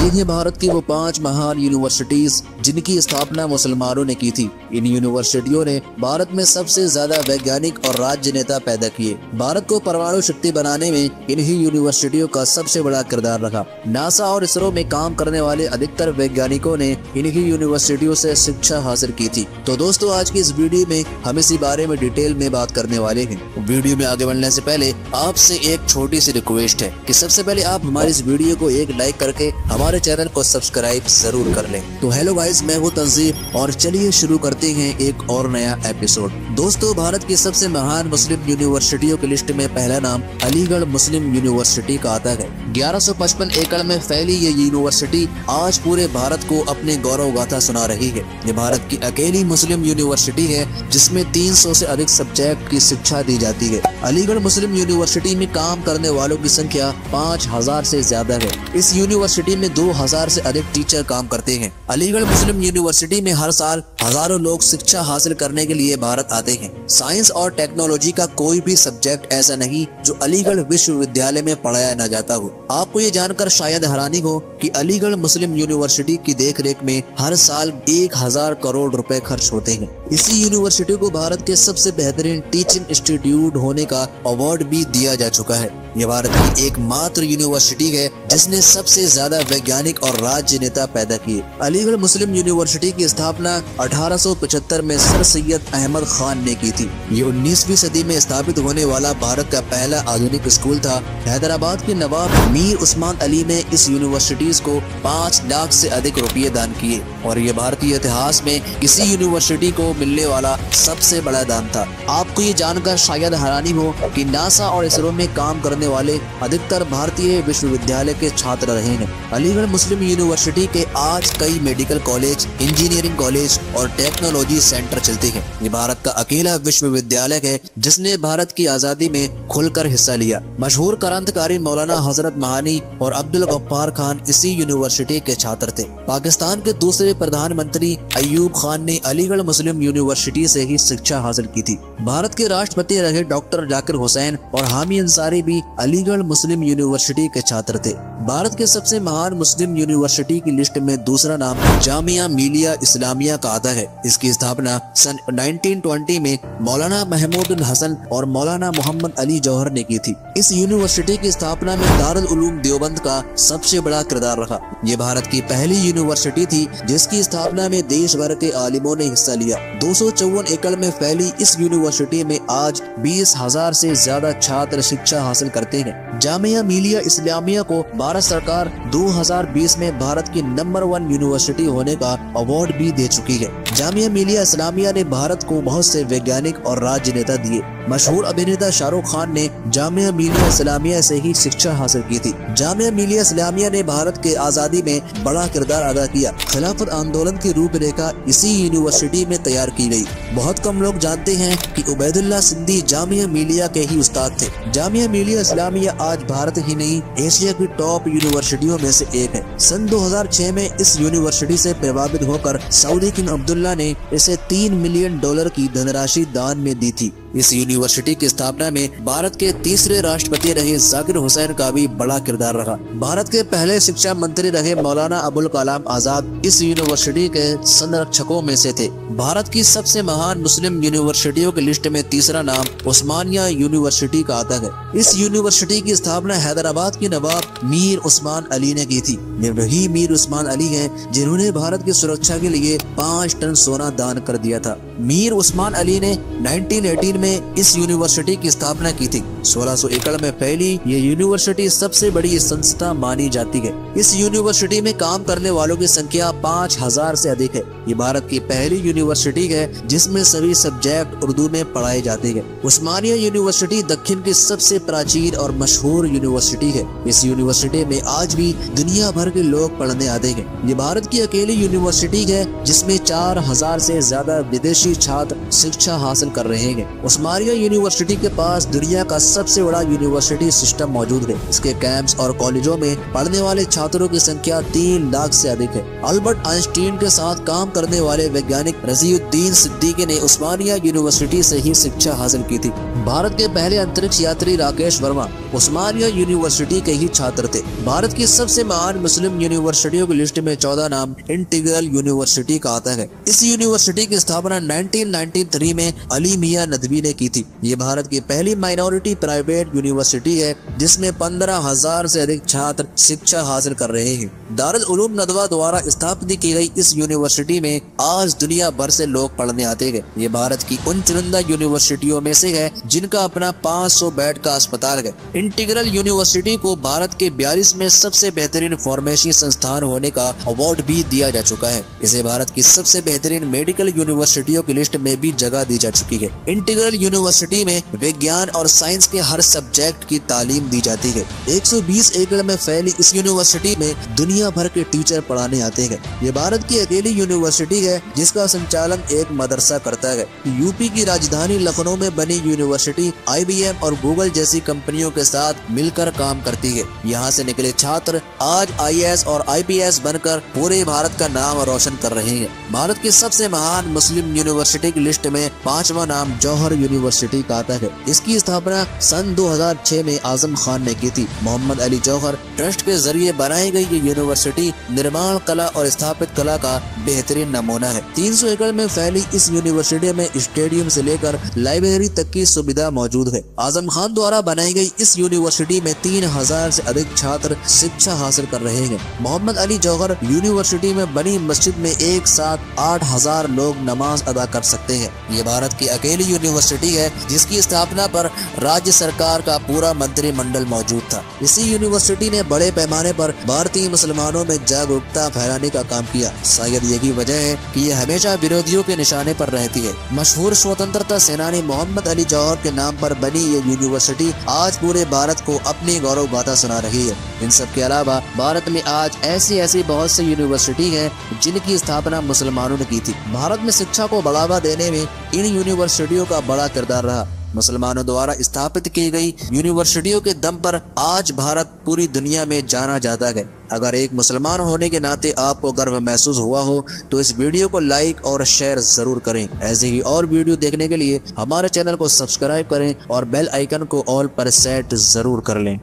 ये है भारत की वो 5 महान यूनिवर्सिटीज जिनकी स्थापना मुसलमानों ने की थी। इन यूनिवर्सिटियों ने भारत में सबसे ज्यादा वैज्ञानिक और राज्य नेता पैदा किए। भारत को परमाणु शक्ति बनाने में इन्हीं यूनिवर्सिटियों का सबसे बड़ा किरदार रहा। नासा और इसरो में काम करने वाले अधिकतर वैज्ञानिकों ने इन्हीं यूनिवर्सिटियों से शिक्षा हासिल की थी। तो दोस्तों, आज की इस वीडियो में हम इसी बारे में डिटेल में बात करने वाले हैं। वीडियो में आगे बढ़ने से पहले आपसे एक छोटी सी रिक्वेस्ट है कि सबसे पहले आप हमारी इस वीडियो को एक लाइक करके हमारे चैनल को सब्सक्राइब जरूर कर लें। तो हेलो गाइस, मैं हूँ तंजीर और चलिए शुरू करते हैं एक और नया एपिसोड। दोस्तों, भारत की सबसे महान मुस्लिम यूनिवर्सिटियों की लिस्ट में पहला नाम अलीगढ़ मुस्लिम यूनिवर्सिटी का आता है। 1155 एकड़ में फैली ये यूनिवर्सिटी आज पूरे भारत को अपने गौरव गाथा सुना रही है। ये भारत की अकेली मुस्लिम यूनिवर्सिटी है जिसमें 300 से अधिक सब्जेक्ट की शिक्षा दी जाती है। अलीगढ़ मुस्लिम यूनिवर्सिटी में काम करने वालों की संख्या 5000 से ज्यादा है। इस यूनिवर्सिटी में 2000 से अधिक टीचर काम करते हैं। अलीगढ़ मुस्लिम यूनिवर्सिटी में हर साल हजारों लोग शिक्षा हासिल करने के लिए भारत आते हैं। साइंस और टेक्नोलॉजी का कोई भी सब्जेक्ट ऐसा नहीं जो अलीगढ़ विश्वविद्यालय में पढ़ाया न जाता हो। आपको ये जानकर शायद हैरानी हो कि अलीगढ़ मुस्लिम यूनिवर्सिटी की देखरेख में हर साल 1000 करोड़ रुपए खर्च होते हैं। इसी यूनिवर्सिटी को भारत के सबसे बेहतरीन टीचिंग इंस्टीट्यूट होने का अवार्ड भी दिया जा चुका है। ये भारत की एकमात्र यूनिवर्सिटी है जिसने सबसे ज्यादा वैज्ञानिक और राज्य नेता पैदा किए। अलीगढ़ मुस्लिम यूनिवर्सिटी की स्थापना 1875 में सर सैयद अहमद खान ने की थी। ये 19वीं सदी में स्थापित होने वाला भारत का पहला आधुनिक स्कूल था। हैदराबाद के नवाब मीर उस्मान अली ने इस यूनिवर्सिटीज को 5 लाख से अधिक रुपये दान किए और ये भारतीय इतिहास में किसी यूनिवर्सिटी को मिलने वाला सबसे बड़ा दान था। आपको ये जानकर शायद हैरानी हो कि नासा और इसरो में काम करने वाले अधिकतर भारतीय विश्वविद्यालय के छात्र रहे हैं। अलीगढ़ मुस्लिम यूनिवर्सिटी के आज कई मेडिकल कॉलेज, इंजीनियरिंग कॉलेज और टेक्नोलॉजी सेंटर चलते हैं। ये भारत का अकेला विश्वविद्यालय है जिसने भारत की आजादी में खुलकर हिस्सा लिया। मशहूर क्रांतिकारी मौलाना हजरत महानी और अब्दुल गफ्फार खान इसी यूनिवर्सिटी के छात्र थे। पाकिस्तान के दूसरे प्रधानमंत्री अयूब खान ने अलीगढ़ मुस्लिम यूनिवर्सिटी से ही शिक्षा हासिल की थी। भारत के राष्ट्रपति रहे डॉक्टर जाकिर हुसैन और हामी अंसारी भी अलीगढ़ मुस्लिम यूनिवर्सिटी के छात्र थे। भारत के सबसे महान मुस्लिम यूनिवर्सिटी की लिस्ट में दूसरा नाम जामिया मिलिया इस्लामिया का आता है। इसकी स्थापना सन 1920 में मौलाना महमूद हसन और मौलाना मोहम्मद अली जौहर ने की थी। इस यूनिवर्सिटी की स्थापना में दारुल उलूम देवबंद का सबसे बड़ा किरदार रहा। ये भारत की पहली यूनिवर्सिटी थी जिसकी स्थापना में देश भर के आलिमों ने हिस्सा लिया। 254 एकड़ में फैली इस यूनिवर्सिटी में आज 20,000 से ज्यादा छात्र शिक्षा हासिल करते हैं। जामिया मिलिया इस्लामिया को भारत सरकार 2020 में भारत की नंबर 1 यूनिवर्सिटी होने का अवार्ड भी दे चुकी है। जामिया मिलिया इस्लामिया ने भारत को बहुत से वैज्ञानिक और राज्य नेता दिए। मशहूर अभिनेता शाहरुख खान ने जामिया मिलिया इस्लामिया से ही शिक्षा हासिल की थी। जामिया मिलिया इस्लामिया ने भारत के आजादी में बड़ा किरदार अदा किया। खिलाफत आंदोलन की रूपरेखा इसी यूनिवर्सिटी में तैयार की गई। बहुत कम लोग जानते हैं कि उबैदुल्ला सिंधी जामिया मिलिया के ही उस्ताद थे। जामिया मिलिया इस्लामिया आज भारत ही नहीं एशिया की टॉप यूनिवर्सिटियों में से एक है। सन 2006 में इस यूनिवर्सिटी से प्रभावित होकर सऊदी किंग अब्दुल्ला ने इसे $3 मिलियन की धनराशि दान में दी थी। इस यूनिवर्सिटी की स्थापना में भारत के तीसरे राष्ट्रपति रहे जाकिर हुसैन का भी बड़ा किरदार रहा। भारत के पहले शिक्षा मंत्री रहे मौलाना अबुल कलाम आजाद इस यूनिवर्सिटी के संरक्षकों में से थे। भारत की सबसे महान मुस्लिम यूनिवर्सिटियों की लिस्ट में तीसरा नाम उस्मानिया यूनिवर्सिटी का आता है। इस यूनिवर्सिटी की स्थापना हैदराबाद के नवाब मीर उस्मान अली ने की थी। ये वही मीर उस्मान अली हैं जिन्होंने भारत की सुरक्षा के लिए 5 टन सोना दान कर दिया था। मीर उस्मान अली ने 1918 में इस यूनिवर्सिटी की स्थापना की थी। 1600 एकड़ में फैली ये यूनिवर्सिटी सबसे बड़ी संस्था मानी जाती है। इस यूनिवर्सिटी में काम करने वालों की संख्या 5000 से अधिक है। ये भारत की पहली यूनिवर्सिटी है जिसमें सभी सब्जेक्ट उर्दू में पढ़ाए जाते हैं। उस्मानिया यूनिवर्सिटी दक्षिण की सबसे प्राचीन और मशहूर यूनिवर्सिटी है। इस यूनिवर्सिटी में आज भी दुनिया भर के लोग पढ़ने आते हैं। ये भारत की अकेली यूनिवर्सिटी है जिसमें 4000 से ज्यादा विदेशी छात्र शिक्षा हासिल कर रहे हैं। उस्मानिया यूनिवर्सिटी के पास दुनिया का सबसे बड़ा यूनिवर्सिटी सिस्टम मौजूद है। इसके कैंप्स और कॉलेजों में पढ़ने वाले छात्रों की संख्या 3 लाख से अधिक है। अल्बर्ट आइंस्टीन के साथ काम करने वाले वैज्ञानिक रजीउद्दीन सिद्दीकी ने उस्मानिया यूनिवर्सिटी से ही शिक्षा हासिल की थी। भारत के पहले अंतरिक्ष यात्री राकेश वर्मा उस्मानिया यूनिवर्सिटी के ही छात्र थे। भारत की सबसे महान मुस्लिम यूनिवर्सिटियों की लिस्ट में 14 नाम इंटीग्रल यूनिवर्सिटी का आता है। इस यूनिवर्सिटी की स्थापना 1993 में अली मियां नदवी ने की थी। ये भारत की पहली माइनॉरिटी प्राइवेट यूनिवर्सिटी है जिसमें 15,000 से अधिक छात्र शिक्षा हासिल कर रहे हैं। दारुल उलूम नदवा द्वारा स्थापित की गई इस यूनिवर्सिटी में आज दुनिया भर से लोग पढ़ने आते हैं। ये भारत की उन चुनिंदा यूनिवर्सिटियों में से है जिनका अपना 500 बेड का अस्पताल है। इंटीग्रल यूनिवर्सिटी को भारत के 42 में सबसे बेहतरीन फार्मेसी संस्थान होने का अवार्ड भी दिया जा चुका है। इसे भारत की सबसे बेहतरीन मेडिकल यूनिवर्सिटियों की लिस्ट में भी जगह दी जा चुकी है। इंटीग्रल यूनिवर्सिटी में विज्ञान और साइंस के हर सब्जेक्ट की तालीम दी जाती है। 120 एकड़ में फैली इस यूनिवर्सिटी में दुनिया भर के टीचर पढ़ाने आते हैं। ये भारत की अकेली यूनिवर्सिटी है जिसका संचालन एक मदरसा करता है। यूपी की राजधानी लखनऊ में बनी यूनिवर्सिटी IBM और गूगल जैसी कंपनियों के साथ मिलकर काम करती है। यहाँ से निकले छात्र आज IAS और IPS बनकर पूरे भारत का नाम रोशन कर रहे हैं। भारत की सबसे महान मुस्लिम यूनिवर्सिटी की लिस्ट में 5वां नाम जौहर यूनिवर्सिटी का आता है। इसकी स्थापना सन 2006 में आजम खान ने की थी। मोहम्मद अली जौहर ट्रस्ट के जरिए बनाई गई ये यूनिवर्सिटी निर्माण कला और स्थापित कला का बेहतरीन नमूना है। 300 एकड़ में फैली इस यूनिवर्सिटी में स्टेडियम से लेकर लाइब्रेरी तक की सुविधा मौजूद है। आजम खान द्वारा बनाई गई इस यूनिवर्सिटी में 3000 से अधिक छात्र शिक्षा हासिल कर रहे हैं। मोहम्मद अली जौहर यूनिवर्सिटी में बनी मस्जिद में एक साथ 8000 लोग नमाज अदा कर सकते हैं। ये भारत की अकेली यूनिवर्सिटी है जिसकी स्थापना पर राज्य सरकार का पूरा मंत्रिमंडल मौजूद था। इसी यूनिवर्सिटी ने बड़े पैमाने पर भारतीय मुसलमानों में जागरूकता फैलाने का काम किया। शायद यही वजह है कि ये हमेशा विरोधियों के निशाने पर रहती है। मशहूर स्वतंत्रता सेनानी मोहम्मद अली जौहर के नाम पर बनी ये यूनिवर्सिटी आज पूरे भारत को अपनी गौरव गाथा सुना रही है। इन सब के अलावा भारत में आज ऐसी बहुत सी यूनिवर्सिटी है जिनकी स्थापना मुसलमानों ने की थी। भारत में शिक्षा को बढ़ावा देने में इन यूनिवर्सिटियों का बड़ा किरदार रहा। मुसलमानों द्वारा स्थापित की गई यूनिवर्सिटियों के दम पर आज भारत पूरी दुनिया में जाना जाता है। अगर एक मुसलमान होने के नाते आपको गर्व महसूस हुआ हो तो इस वीडियो को लाइक और शेयर जरूर करें। ऐसे ही और वीडियो देखने के लिए हमारे चैनल को सब्सक्राइब करें और बेल आइकन को ऑल पर सेट जरूर कर लें।